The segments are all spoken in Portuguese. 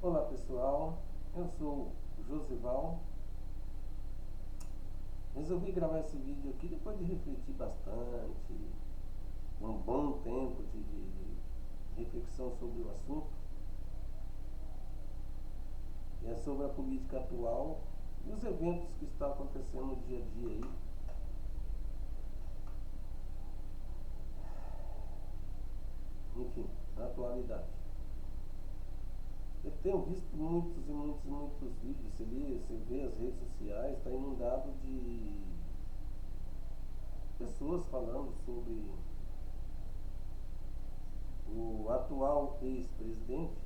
Olá pessoal, eu sou o Josival. Resolvi gravar esse vídeo aqui depois de refletir bastante, um bom tempo de reflexão sobre o assunto. E é sobre a política atual e os eventos que estão acontecendo no dia a dia aí. Enfim, na atualidade. Eu tenho visto muitos vídeos, você vê as redes sociais, está inundado de pessoas falando sobre o atual ex-presidente.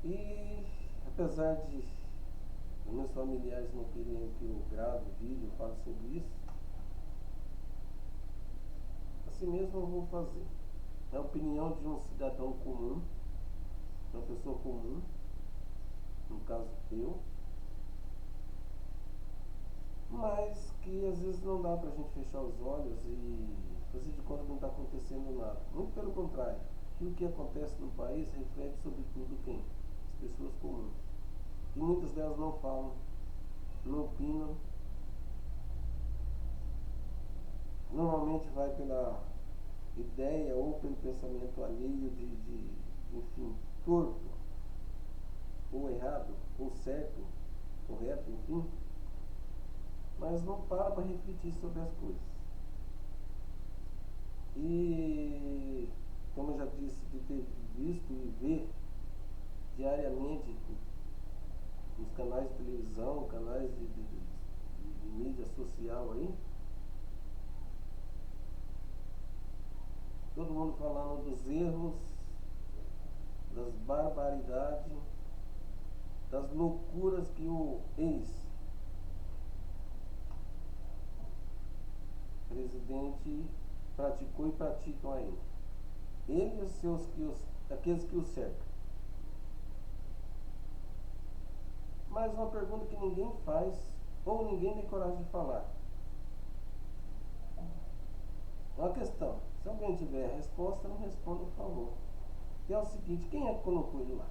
E apesar de meus familiares não querem que eu grave vídeo, eu falo sobre isso, assim mesmo eu vou fazer. É a opinião de um cidadão comum, uma pessoa comum, no caso eu, mas que às vezes não dá pra gente fechar os olhos e fazer de conta que não está acontecendo nada. Muito pelo contrário, que o que acontece no país reflete sobretudo quem? As pessoas comuns. E muitas delas não falam, não opinam. Normalmente vai pela ideia ou pelo pensamento alheio enfim, torto, ou errado, ou certo, correto, enfim, mas não para refletir sobre as coisas. E, como eu já disse, de ter visto e ver diariamente nos canais de televisão, canais de mídia social aí, todo mundo falando dos erros, das barbaridades, das loucuras que o ex-presidente praticou e praticam ainda. Ele e os seus, aqueles que o cercam. Mas uma pergunta que ninguém faz, ou ninguém tem coragem de falar. Uma questão. Se alguém tiver a resposta, me responda, por favor. E é o seguinte, quem é que colocou ele lá?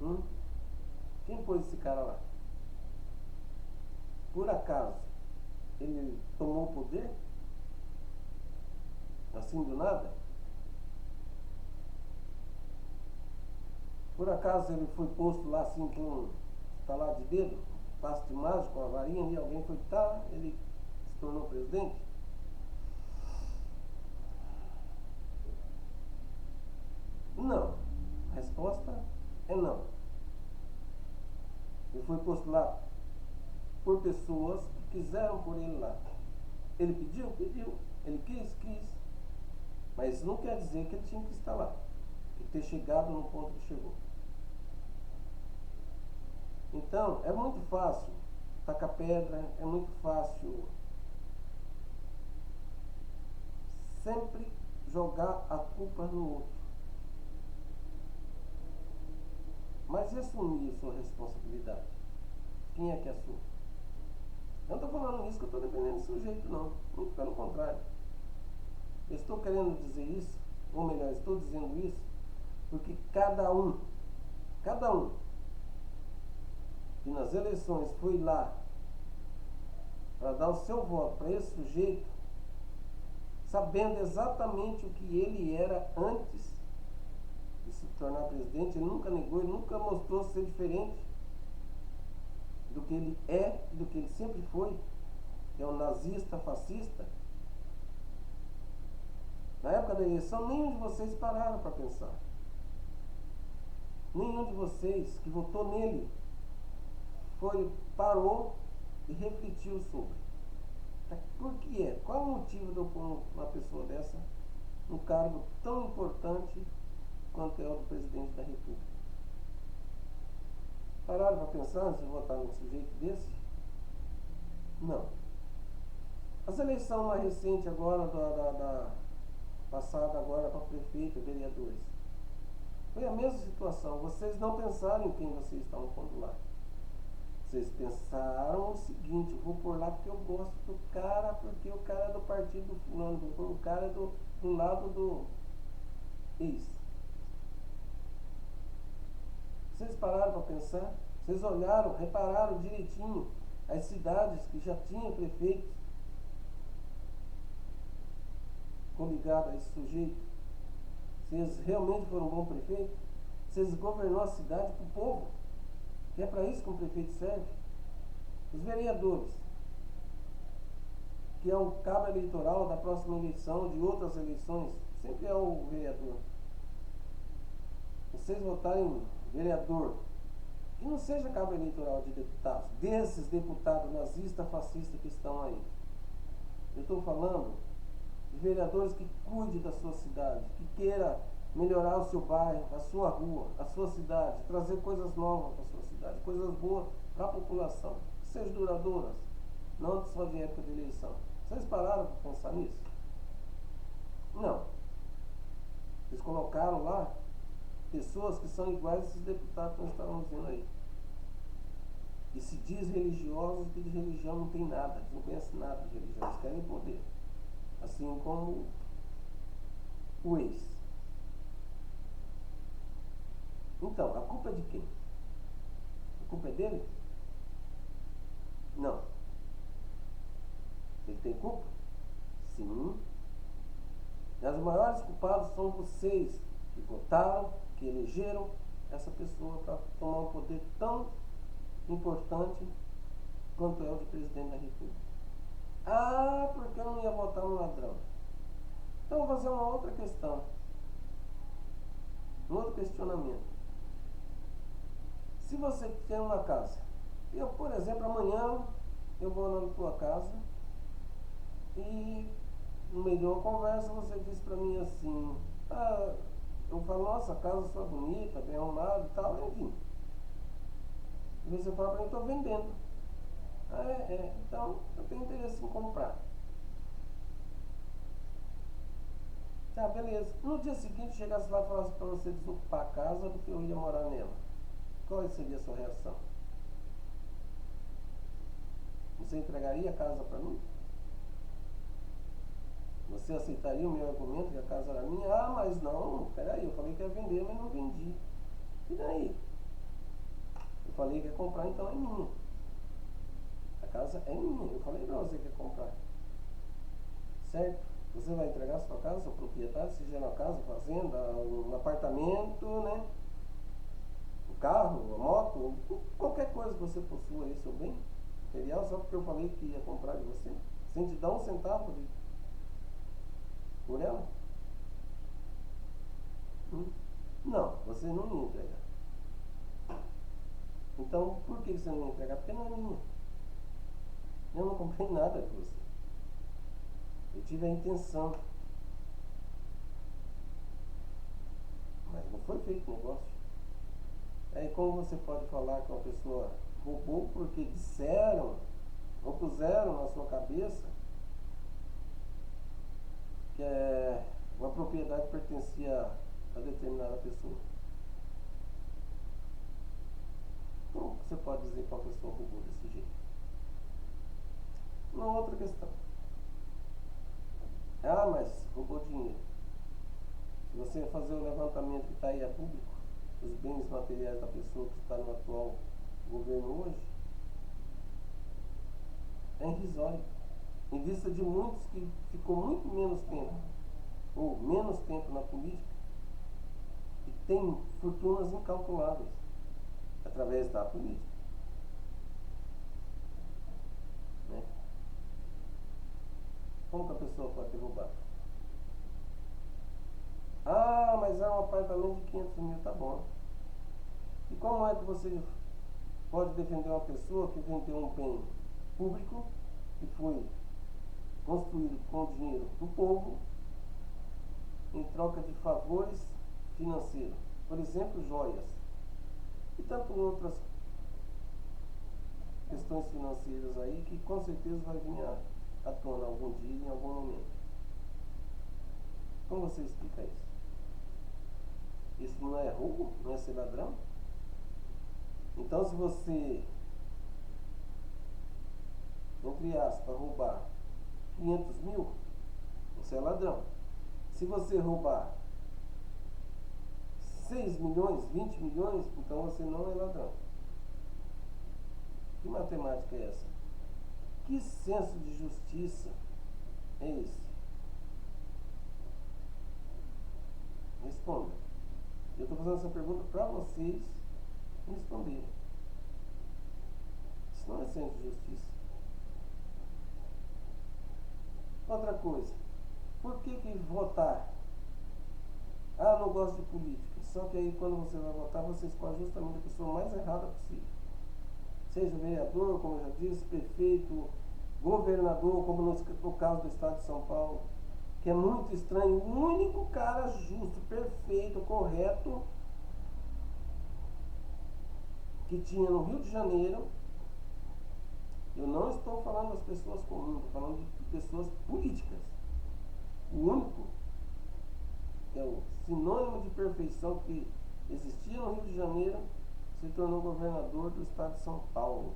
Hum? Quem pôs esse cara lá? Por acaso, ele tomou o poder? Assim do nada? Por acaso ele foi posto lá assim com um estalar de dedo? Um passo de mágico, com a varinha e alguém foi, tá, ele se tornou presidente? Não. A resposta é não. Ele foi posto lá por pessoas que quiseram por ele lá. Ele pediu? Pediu. Ele quis? Quis. Mas isso não quer dizer que ele tinha que estar lá. Que ter chegado no ponto que chegou. Então, é muito fácil tacar pedra, é muito fácil sempre jogar a culpa no outro. Mas e assumir a sua responsabilidade? Quem é que assume? Eu não estou falando isso que eu estou dependendo do sujeito, não. Muito pelo contrário. Eu estou querendo dizer isso, ou melhor, estou dizendo isso, porque cada um que nas eleições foi lá para dar o seu voto para esse sujeito, sabendo exatamente o que ele era antes de se tornar presidente, ele nunca negou, ele nunca mostrou ser diferente do que ele é e do que ele sempre foi, que é um nazista, fascista. Na época da eleição, nenhum de vocês pararam para pensar. Nenhum de vocês que votou nele parou e refletiu sobre. Por que é? Qual o motivo de eu pôr uma pessoa dessa num cargo tão importante quanto é o do presidente da República? Pararam para pensar antes de votar num sujeito desse? Não. As eleições mais recentes agora, da passada agora para prefeito e vereadores, foi a mesma situação. Vocês não pensaram em quem vocês estavam pondo lá. Vocês pensaram o seguinte: vou por lá porque eu gosto do cara, porque o cara é do partido fulano, porque o cara é do lado do ex. Vocês pararam para pensar? Vocês olharam, repararam direitinho as cidades que já tinham prefeitos coligados a esse sujeito? Vocês realmente foram um bom prefeito? Vocês governou a cidade para o povo? Que é para isso que um prefeito serve? Os vereadores, que é o cabo eleitoral da próxima eleição, de outras eleições, sempre é o vereador. Vocês votarem em vereador que não seja cabo eleitoral de deputados, desses deputados nazistas, fascistas que estão aí. Eu estou falando de vereadores que cuide da sua cidade, que queira melhorar o seu bairro, a sua rua, a sua cidade, trazer coisas novas para a sua cidade, coisas boas para a população, que sejam duradouras, não só de época de eleição. Vocês pararam para pensar nisso? Não. Eles colocaram lá pessoas que são iguais a esses deputados que nós estávamos vendo aí. E se diz religiosos, que de religião não tem nada, eles não conhecem nada de religião, eles querem poder. Assim como o ex. Então, a culpa é de quem? A culpa é dele? Não. Ele tem culpa? Sim. E os maiores culpados são vocês, que votaram, que elegeram essa pessoa para tomar um poder tão importante quanto é o de presidente da República. Ah, porque eu não ia votar no ladrão? Então vou fazer uma outra questão, um outro questionamento. Se você tem uma casa, eu, por exemplo, amanhã eu vou na tua casa e no meio de uma conversa você diz pra mim assim, eu falo, nossa, a casa sua bonita, bem arrumada e tal, enfim. E você fala pra mim, estou vendendo. Então eu tenho interesse em comprar. Tá, beleza. No dia seguinte chegasse lá e falasse pra você desocupar a casa porque eu ia morar nela. Qual seria a sua reação? Você entregaria a casa pra mim? Você aceitaria o meu argumento que a casa era minha? Ah, mas não, peraí, eu falei que ia vender, mas não vendi. E daí? Eu falei que ia comprar, então é minha. A casa é minha, eu falei pra você que ia comprar. Certo? Você vai entregar a sua casa, sua propriedade, seja uma casa, fazenda, um apartamento, né? Um carro, uma moto, qualquer coisa que você possua aí, seu bem material, só porque eu falei que ia comprar de você, sem te dar um centavo por ela? Não, você não ia entregar. Então, por que você não ia entregar? Porque não é minha. Eu não comprei nada de você. Eu tive a intenção, mas não foi feito negócio. Aí como você pode falar que uma pessoa roubou porque disseram ou puseram na sua cabeça que uma propriedade pertencia a determinada pessoa? Como você pode dizer que uma pessoa roubou desse jeito? Uma outra questão. Ah, mas roubou dinheiro. Se você fazer o levantamento que está aí a público, os bens materiais da pessoa que está no atual governo hoje, é irrisório. Em vista de muitos que ficou muito menos tempo, ou menos tempo na política, e tem fortunas incalculáveis através da política. Né? Como que a pessoa pode ter roubado? Ah, mas é um apartamento de 500 mil, tá bom. E como é que você pode defender uma pessoa que vendeu um bem público, que foi construído com o dinheiro do povo, em troca de favores financeiros? Por exemplo, joias. E tanto outras questões financeiras aí que com certeza vai vir à tona algum dia, em algum momento. Como você explica isso? Isso não é roubo? Não é ser ladrão? Então, se você entre aspas, roubar 500 mil, você é ladrão. Se você roubar 6 milhões, 20 milhões, então você não é ladrão. Que matemática é essa? Que senso de justiça é esse? Responda. Eu estou fazendo essa pergunta para vocês responderem. Isso não é senso de justiça. Outra coisa, por que votar? Ah, não gosto de política. Só que aí quando você vai votar, você escolhe justamente a pessoa mais errada possível. Seja vereador, como eu já disse, prefeito, governador, como no caso do estado de São Paulo, que é muito estranho. O único cara justo, perfeito, correto que tinha no Rio de Janeiro, eu não estou falando das pessoas comuns, estou falando de pessoas políticas. O único é o sinônimo de perfeição que existia no Rio de Janeiro, se tornou governador do estado de São Paulo.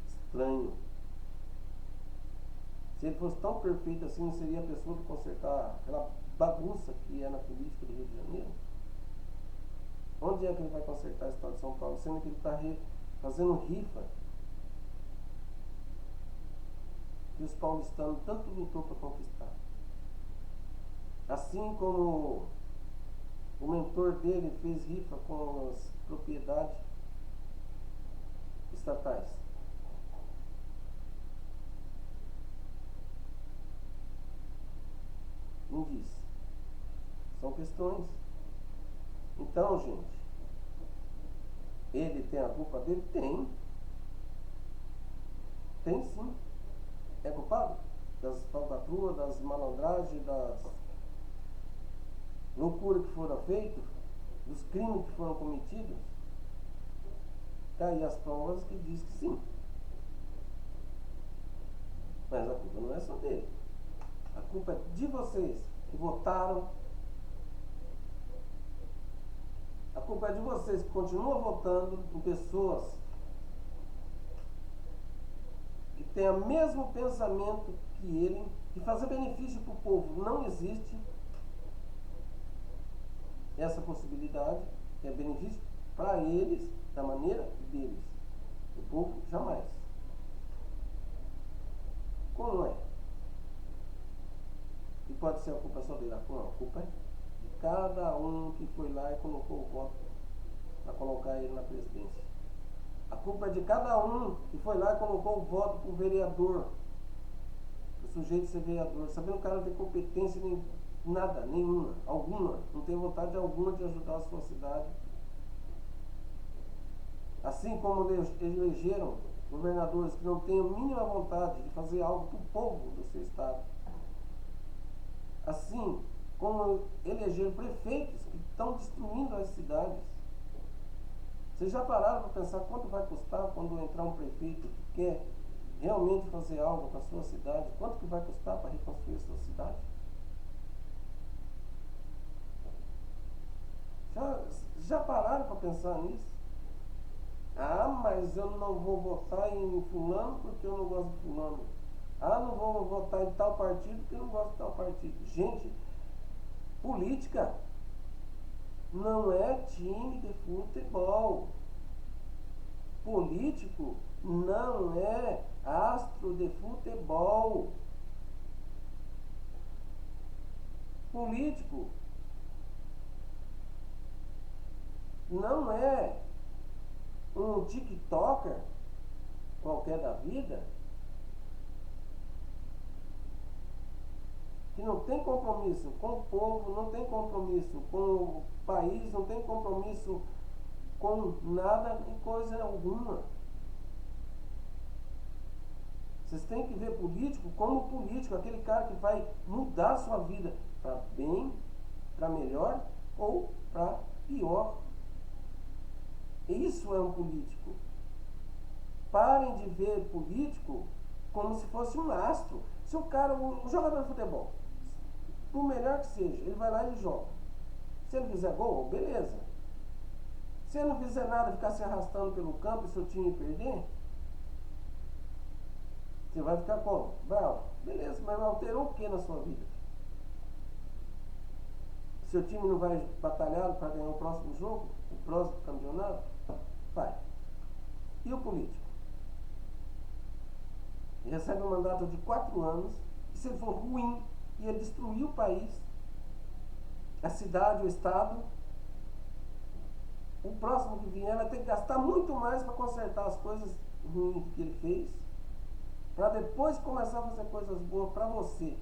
Estranho. Se ele fosse tão perfeito assim, não seria a pessoa para consertar aquela bagunça que é na política do Rio de Janeiro? Onde é que ele vai consertar o estado de São Paulo, sendo que ele está fazendo rifa que os paulistanos tanto lutou para conquistar? Assim como o mentor dele fez rifa com as propriedades estatais. Não disse. São questões. Então, gente, ele tem a culpa dele? Tem. Tem sim. É culpado das falcatruas, das malandragens, das loucuras que foram feitas, dos crimes que foram cometidos? Tá aí as provas que diz que sim. Mas a culpa não é só dele. A culpa é de vocês que votaram. A culpa é de vocês que continuam votando em pessoas que têm o mesmo pensamento que ele, que fazer benefício para o povo não existe. Essa possibilidade é benefício para eles, da maneira deles. O povo jamais. Como é? E pode ser a culpa só dele? Não, a culpa é de cada um que foi lá e colocou o voto para colocar ele na presidência. A culpa é de cada um que foi lá e colocou o voto para o vereador, para o sujeito ser vereador, sabendo que o cara não tem competência nem nada, nenhuma, alguma, não tem vontade alguma de ajudar a sua cidade. Assim como elegeram governadores que não têm a mínima vontade de fazer algo para o povo do seu estado. Assim como elegeram prefeitos que estão destruindo as cidades. Vocês já pararam para pensar quanto vai custar quando entrar um prefeito que quer realmente fazer algo para a sua cidade? Quanto que vai custar para reconstruir a sua cidade? Já pararam para pensar nisso? Ah, mas eu não vou votar em fulano porque eu não gosto de fulano. Ah, não vou votar em tal partido porque eu não gosto de tal partido. Gente, política não é time de futebol. Político não é astro de futebol. Político não é um TikToker qualquer da vida que não tem compromisso com o povo, não tem compromisso com o país, não tem compromisso com nada e coisa alguma. Vocês têm que ver político como político, aquele cara que vai mudar a sua vida para bem, para melhor ou para pior. Isso é um político. Parem de ver político como se fosse um astro. Se o cara, o jogador de futebol, por melhor que seja, ele vai lá e ele joga. Se ele fizer gol, beleza. Se ele não fizer nada, ficar se arrastando pelo campo e seu time perder, Você vai ficar como? Bravo. Beleza, mas alterou o que na sua vida? Seu time não vai batalhar para ganhar o próximo jogo? O próximo campeonato? Vai. E o político? Ele recebe um mandato de 4 anos, e se ele for ruim, ia destruir o país, a cidade, o estado, o próximo que vier vai ter que gastar muito mais para consertar as coisas ruins que ele fez, para depois começar a fazer coisas boas para você,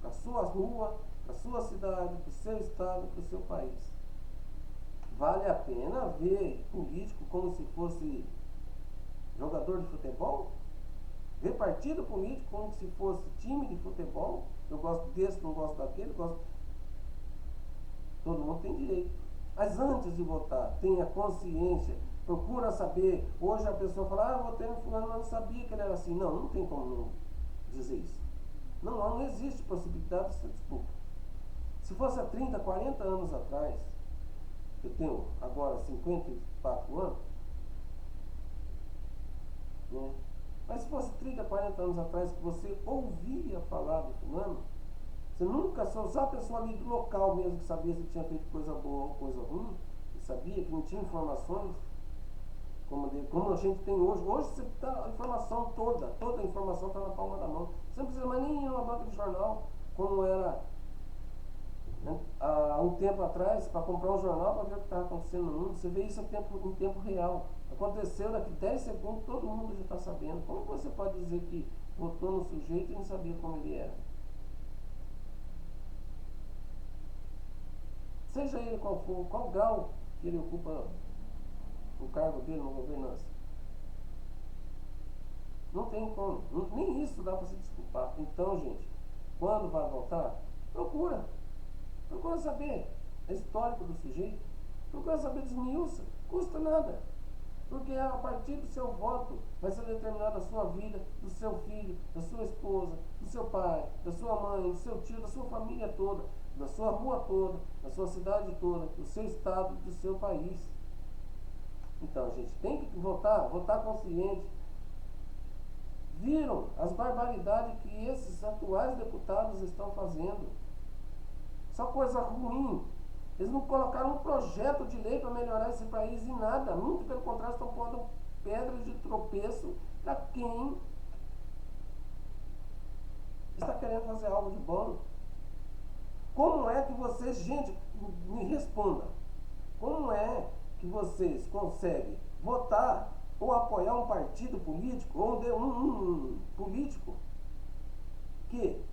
para sua rua, para sua cidade, para o seu estado, para o seu país. Vale a pena ver político como se fosse jogador de futebol? Ver partido político como se fosse time de futebol? Eu gosto desse, não gosto daquele, gosto. Todo mundo tem direito. Mas antes de votar, tenha consciência, procura saber. Hoje a pessoa fala, votei no fulano, mas não sabia que ele era assim. Não, não tem como não dizer isso. Não existe possibilidade de ser desculpa. Se fosse há 30, 40 anos atrás, eu tenho agora 54 anos, né? Mas se fosse 30, 40 anos atrás que você ouvia falar do fulano, você nunca, só a pessoa ali do local mesmo que sabia se tinha feito coisa boa ou coisa ruim, que sabia que não tinha informações, como a gente tem hoje. Hoje você tá, a informação toda a informação está na palma da mão. Você não precisa mais nem ir numa banca de jornal, como era, né, há um tempo atrás, para comprar um jornal para ver o que estava acontecendo no mundo. Você vê isso em tempo real. Aconteceu, daqui 10 segundos todo mundo já está sabendo. Como você pode dizer que votou no sujeito e não sabia como ele era? Seja ele qual for, qual grau que ele ocupa o cargo dele na governança. Não tem como. Nem isso dá para se desculpar. Então, gente, quando vai votar, procura. Procura saber o histórico do sujeito. Procura saber desmiuça. Custa nada. Porque a partir do seu voto vai ser determinada a sua vida, do seu filho, da sua esposa, do seu pai, da sua mãe, do seu tio, da sua família toda, da sua rua toda, da sua cidade toda, do seu estado, do seu país. Então, gente, tem que votar consciente. Viram as barbaridades que esses atuais deputados estão fazendo? Só coisa ruim. Eles não colocaram um projeto de lei para melhorar esse país em nada. Muito pelo contrário, estão pondo pedras de tropeço para quem está querendo fazer algo de bom. Como é que vocês, gente, me responda, como é que vocês conseguem votar ou apoiar um partido político ou um político que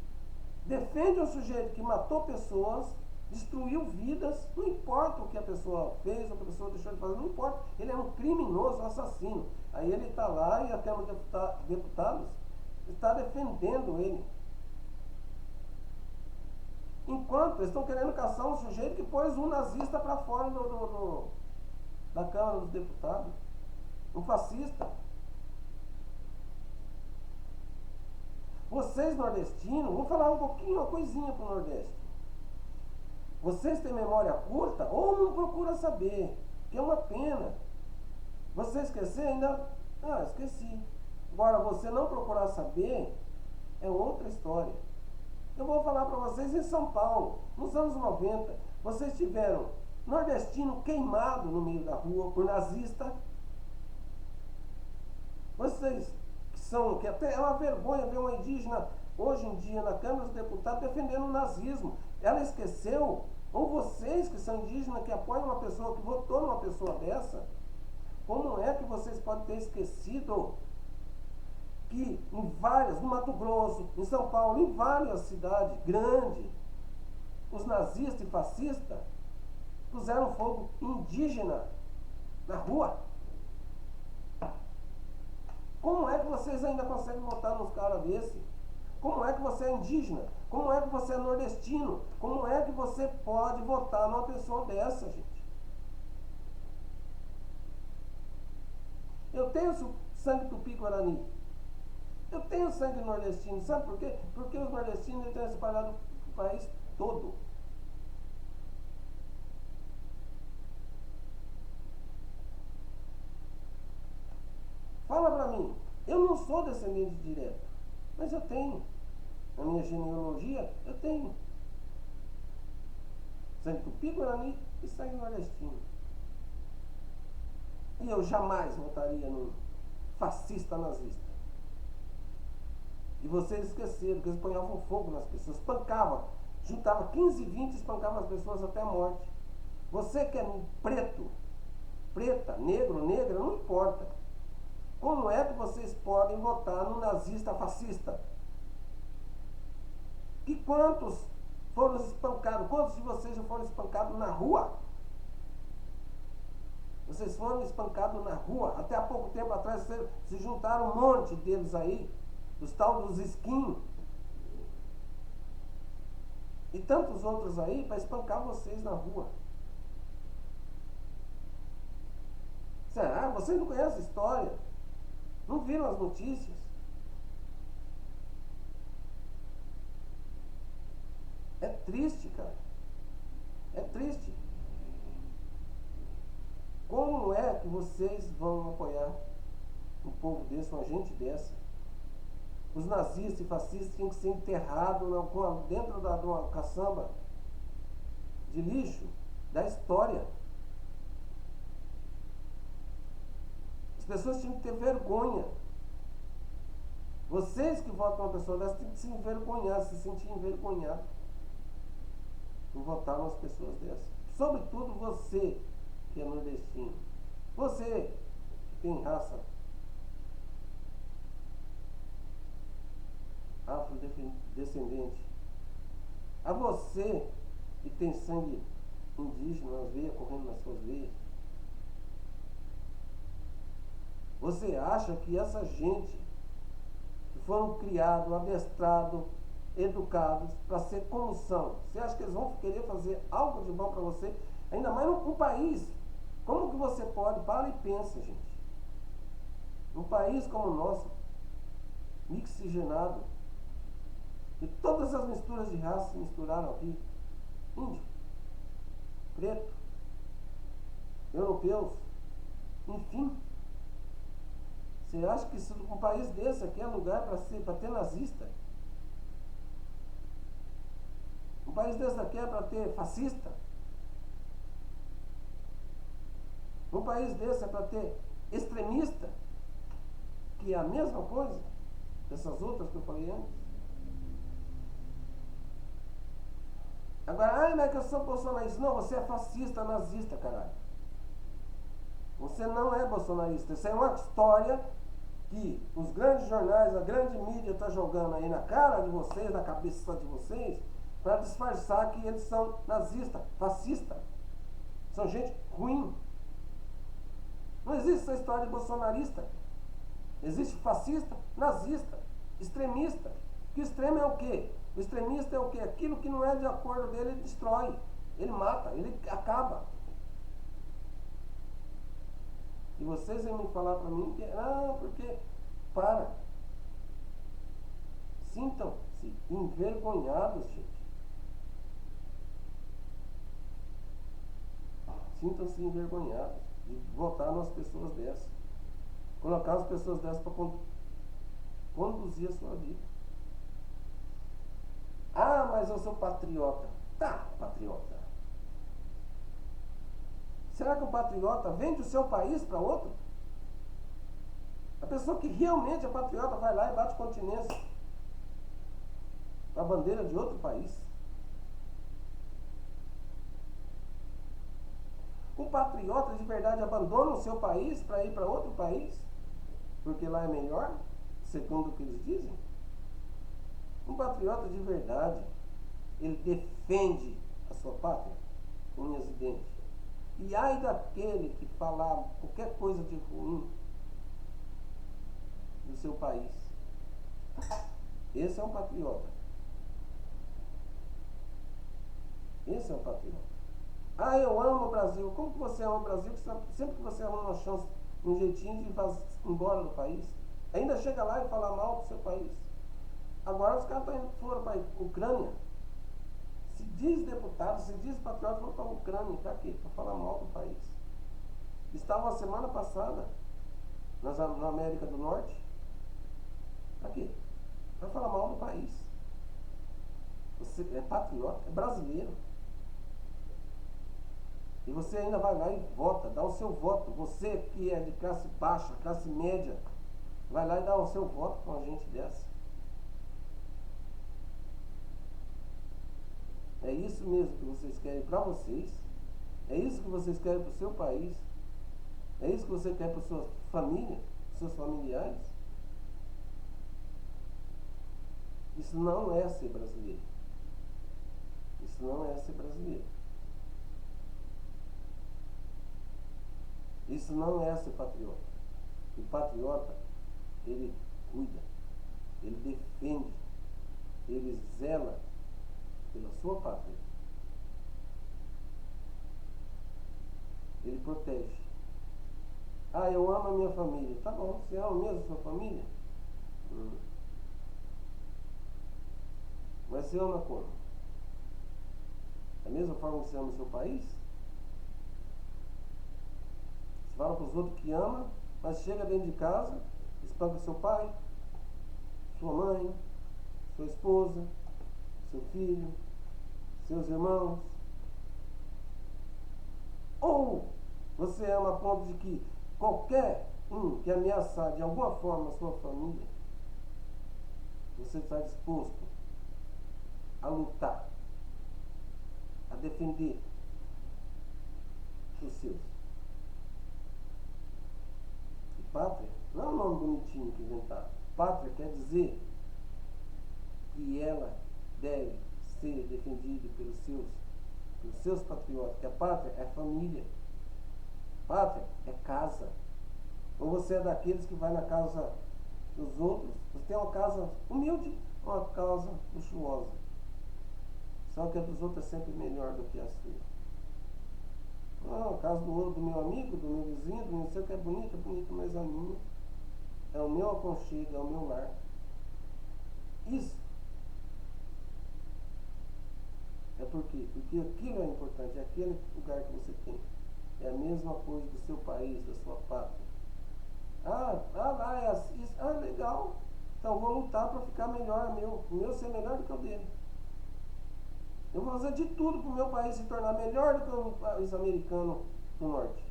defende um sujeito que matou pessoas, destruiu vidas, não importa o que a pessoa fez, ou o que a pessoa deixou de fazer, não importa, ele é um criminoso, um assassino. Aí ele está lá e a Câmara de Deputados está defendendo ele. Enquanto eles estão querendo caçar um sujeito que pôs um nazista para fora da Câmara dos Deputados, um fascista. Vocês nordestinos, vou falar um pouquinho, uma coisinha para o Nordeste. Vocês têm memória curta ou não procura saber, que é uma pena. Você esquecer ainda? Esqueci. Agora, você não procurar saber é outra história. Eu vou falar para vocês, em São Paulo, nos anos 90, vocês tiveram nordestino queimado no meio da rua por nazista. Vocês que até é uma vergonha ver uma indígena hoje em dia na Câmara dos Deputados defendendo o nazismo. Ela esqueceu, ou vocês que são indígenas, que apoiam uma pessoa, que votou numa pessoa dessa, como é que vocês podem ter esquecido que no Mato Grosso, em São Paulo, em várias cidades grandes, os nazistas e fascistas puseram fogo indígena na rua? Como é que vocês ainda conseguem votar nos caras desse? Como é que você é indígena? Como é que você é nordestino? Como é que você pode votar numa pessoa dessa, gente? Eu tenho sangue tupi-guarani. Eu tenho sangue nordestino. Sabe por quê? Porque os nordestinos estão espalhados no país todo. Fala pra mim. Eu não sou descendente direto. Mas eu tenho. Na minha genealogia, eu tenho. Sangue tupi-guarani e sangue nordestino. E eu jamais votaria num fascista nazista. E vocês esqueceram que eles ponhavam fogo nas pessoas, espancavam, juntava 15, 20 e espancavam as pessoas até a morte. Você que é preto, preta, negro, negra, não importa. Como é que vocês podem votar no nazista fascista? E quantos foram espancados? Quantos de vocês já foram espancados na rua? Vocês foram espancados na rua. Até há pouco tempo atrás se juntaram um monte deles aí, dos tal dos esquinhos. E tantos outros aí para espancar vocês na rua. Será? Vocês não conhecem a história? Não viram as notícias? É triste, cara. É triste. Como é que vocês vão apoiar um povo desse, uma gente dessa? Os nazistas e fascistas tinham que ser enterrados dentro de uma caçamba de lixo da história. As pessoas tinham que ter vergonha. Vocês que votam uma pessoa dessa têm que se envergonhar, se sentir envergonhado por votar umas pessoas dessas. Sobretudo você que é nordestino. Você que tem raça afrodescendente. A você que tem sangue indígena nas veias, correndo nas suas veias. Você acha que essa gente que foram criados, adestrados, educados para ser como são, você acha que eles vão querer fazer algo de bom para você? Ainda mais num país. Como que você pode? Para e pensa, gente. Num país como o nosso, mixigenado, que todas as misturas de raça se misturaram aqui. Índio, preto, europeus, enfim. Você acha que um país desse aqui é lugar para ter nazista? Um país desse aqui é para ter fascista? Um país desse é para ter extremista? Que é a mesma coisa dessas outras que eu falei antes? Agora, mas é que eu sou bolsonarista. Não, você é fascista, nazista, caralho. Você não é bolsonarista. Isso é uma história que os grandes jornais, a grande mídia está jogando aí na cara de vocês, na cabeça de vocês, para disfarçar que eles são nazistas, fascistas. São gente ruim. Não existe essa história de bolsonarista. Existe fascista, nazista, extremista. Que o extremo é o quê? O extremista é o quê? Aquilo que não é de acordo dele, ele destrói. Ele mata, ele acaba. E vocês vêm me falar para mim que, porque, para. Sintam-se envergonhados, gente. Sintam-se envergonhados de votar nas pessoas dessas. Colocar as pessoas dessas para conduzir a sua vida. Mas eu sou patriota. Tá, patriota. Será que o patriota vende o seu país para outro? A pessoa que realmente é patriota vai lá e bate continência com a bandeira de outro país. O patriota de verdade abandona o seu país para ir para outro país, porque lá é melhor, segundo o que eles dizem? Um patriota de verdade, ele defende a sua pátria, unhas e dentes. E ai daquele que falar qualquer coisa de ruim do seu país. Esse é um patriota. Esse é um patriota. Eu amo o Brasil. Como que você ama o Brasil? Sempre que você arruma uma chance, um jeitinho de ir embora do país, ainda chega lá e fala mal do seu país. Agora os caras foram para a Ucrânia. Se diz deputado, se diz patriota, foram para a Ucrânia. Para quê? Para falar mal do país. Estavam a semana passada na América do Norte. Para quê? Vai falar mal do país. Você é patriota, é brasileiro. E você ainda vai lá e vota, dá o seu voto. Você que é de classe baixa, classe média, vai lá e dá o seu voto com uma gente dessa. É isso mesmo que vocês querem para vocês? É isso que vocês querem para o seu país? É isso que você quer para sua família, seus familiares? Isso não é ser brasileiro. Isso não é ser brasileiro. Isso não é ser patriota. O patriota, ele cuida, ele defende, ele zela pela sua pátria. Ele protege. Ah, eu amo a minha família. Tá bom, você ama mesmo a sua família? Mas você ama como? Da mesma forma que você ama o seu país? Você fala para os outros que ama, mas chega dentro de casa, espanca seu pai, sua mãe, sua esposa, seu filho, seus irmãos. Ou você ama a ponto de que qualquer um que ameaçar de alguma forma a sua família, você está disposto a lutar, a defender os seus. E pátria não é um nome bonitinho que inventaram. Pátria quer dizer que ela deve ser defendida pelos seus patriotas. Que a pátria é família. Pátria é casa. Ou você é daqueles que vai na casa dos outros, você tem uma casa humilde ou uma casa luxuosa. Só que a dos outros é sempre melhor do que a sua. Não, a casa do meu amigo, do meu vizinho, do meu seu que é bonita, mas a minha é o meu aconchego, é o meu lar. Isso é por quê? Porque aquilo é importante, é aquele lugar que você tem. É a mesma coisa do seu país, da sua pátria. Lá é assim, legal. Então eu vou lutar para ficar melhor, o meu ser melhor do que o dele. Eu vou fazer de tudo para o meu país se tornar melhor do que o país americano do norte.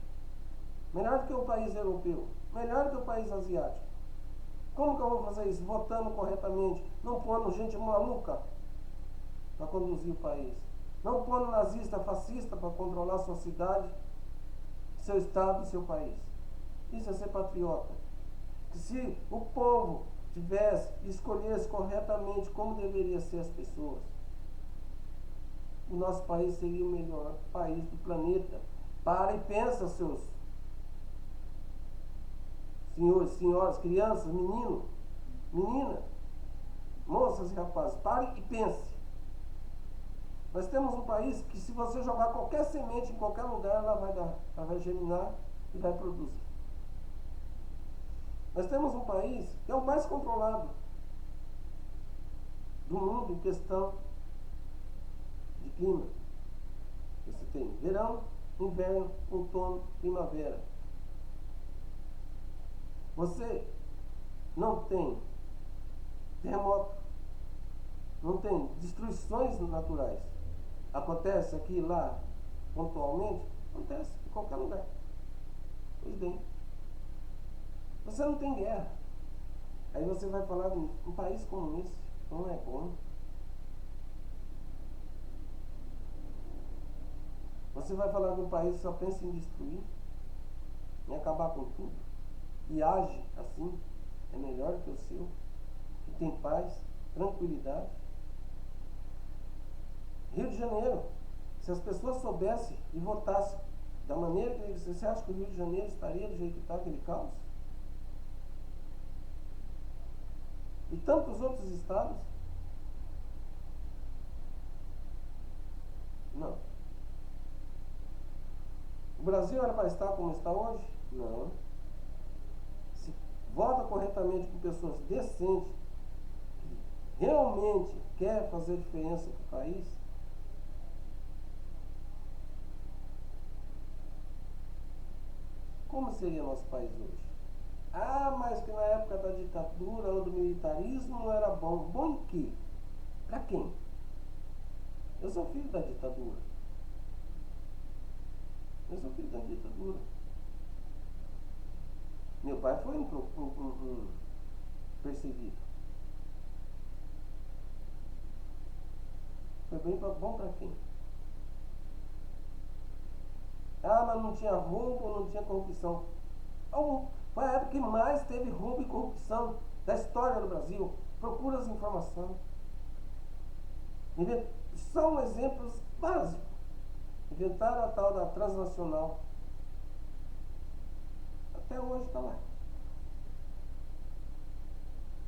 Melhor do que o país europeu. Melhor do que o país asiático. Como que eu vou fazer isso? Votando corretamente. Não pondo gente maluca para conduzir o país. Não pondo nazista, fascista para controlar sua cidade, seu estado e seu país. Isso é ser patriota. Que se o povo escolhesse corretamente como deveria ser as pessoas, o nosso país seria o melhor país do planeta. Para e pensa, seus senhores, senhoras, crianças, menino, menina, moças e rapazes, pare e pense. Nós temos um país que se você jogar qualquer semente em qualquer lugar, ela vai germinar e vai produzir. Nós temos um país que é o mais controlado do mundo em questão de clima. Você tem verão, inverno, outono, primavera. Você não tem terremoto, não tem destruições naturais. Acontece aqui e lá, pontualmente, acontece em qualquer lugar. Pois bem, você não tem guerra. Aí você vai falar de um país como esse, não é bom. Você vai falar de um país que só pensa em destruir, em acabar com tudo, e age assim, é melhor que o seu, que tem paz, tranquilidade. Rio de Janeiro, se as pessoas soubessem e votassem da maneira que você acha que o Rio de Janeiro estaria do jeito que está aquele caos? E tantos outros estados? Não. O Brasil era para estar como está hoje? Não. Se vota corretamente com pessoas decentes, que realmente quer fazer diferença para o país, como seria nosso país hoje? Ah, mas que na época da ditadura ou do militarismo não era bom. Bom em quê? Pra quem? Eu sou filho da ditadura. Eu sou filho da ditadura. Meu pai foi um perseguido. Foi bem bom pra quem? Ah, mas não tinha roubo, não tinha corrupção. Foi a época que mais teve roubo e corrupção da história do Brasil. Procura as informações. São exemplos básicos. Inventaram a tal da transnacional. Até hoje está lá.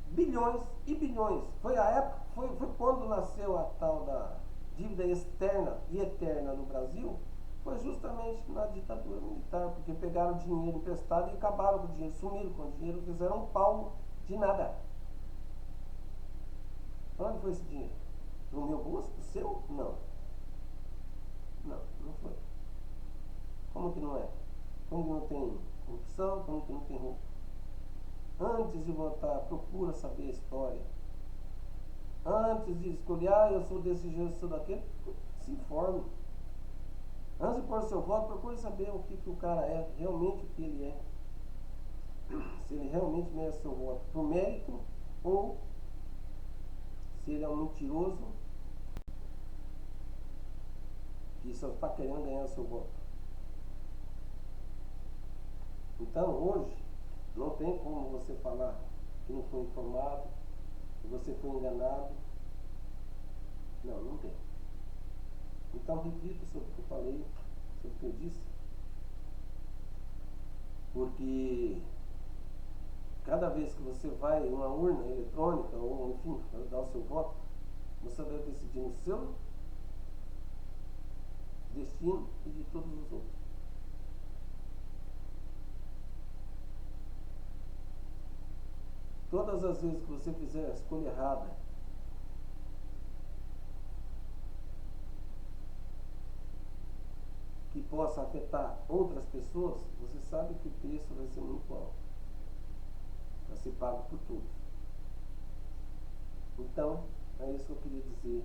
Bilhões e bilhões. Foi a época, foi quando nasceu a tal da dívida externa e eterna no Brasil. Foi justamente na ditadura militar, porque pegaram dinheiro emprestado e acabaram com o dinheiro, sumiram com o dinheiro, fizeram um palmo de nada. Para onde foi esse dinheiro? No meu bolso? O seu? Não. Não, não foi. Como que não é? Como que não tem corrupção? Como que não tem roubo? Antes de votar, procura saber a história. Antes de escolher, eu sou desse jeito, eu sou daquele, se informe. Antes de pôr seu voto, procure saber o que o cara é, realmente o que ele é. Se ele realmente merece seu voto por mérito ou se ele é um mentiroso que só está querendo ganhar seu voto. Então hoje não tem como você falar que não foi informado, que você foi enganado. Não, não tem. Então reflita sobre o que eu falei, sobre o que eu disse, porque cada vez que você vai em uma urna eletrônica ou enfim, para dar o seu voto, você vai decidir no seu destino e de todos os outros. Todas as vezes que você fizer a escolha errada, que possa afetar outras pessoas, você sabe que o preço vai ser muito alto. Vai ser pago por todos. Então, é isso que eu queria dizer.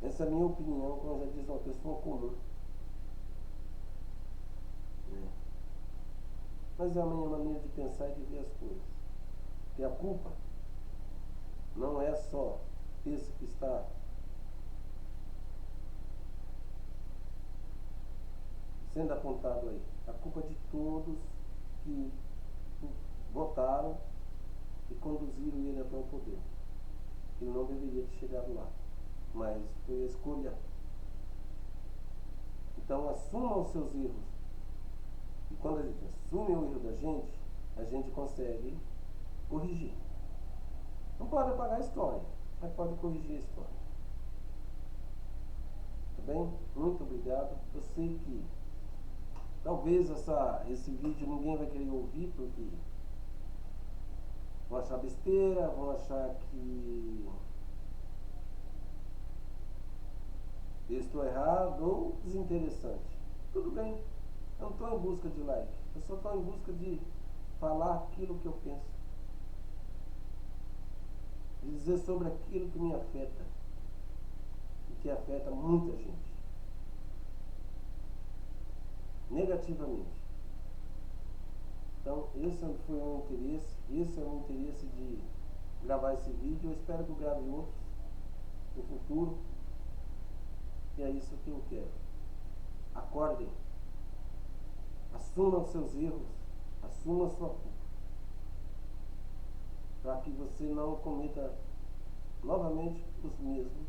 Essa é a minha opinião, como já diz uma pessoa comum. Mas é a minha maneira de pensar e de ver as coisas. Porque a culpa não é só esse que está sendo apontado aí. A culpa é de todos que votaram e conduziram ele até o poder. Ele não deveria ter chegado lá, mas foi a escolha. Então assuma os seus erros. E quando a gente assume o erro da gente, a gente consegue corrigir. Não pode apagar a história, mas pode corrigir a história. Tá bem? Muito obrigado. Eu sei que talvez esse vídeo ninguém vai querer ouvir, porque vão achar besteira, vão achar que eu estou errado ou desinteressante. Tudo bem, eu não estou em busca de like, eu só estou em busca de falar aquilo que eu penso, de dizer sobre aquilo que me afeta e que afeta muita gente negativamente. Então esse foi o meu interesse, esse é o meu interesse de gravar esse vídeo. Eu espero que eu grave outros no futuro, e é isso que eu quero. Acordem, assumam seus erros, assumam a sua culpa, para que você não cometa novamente os mesmos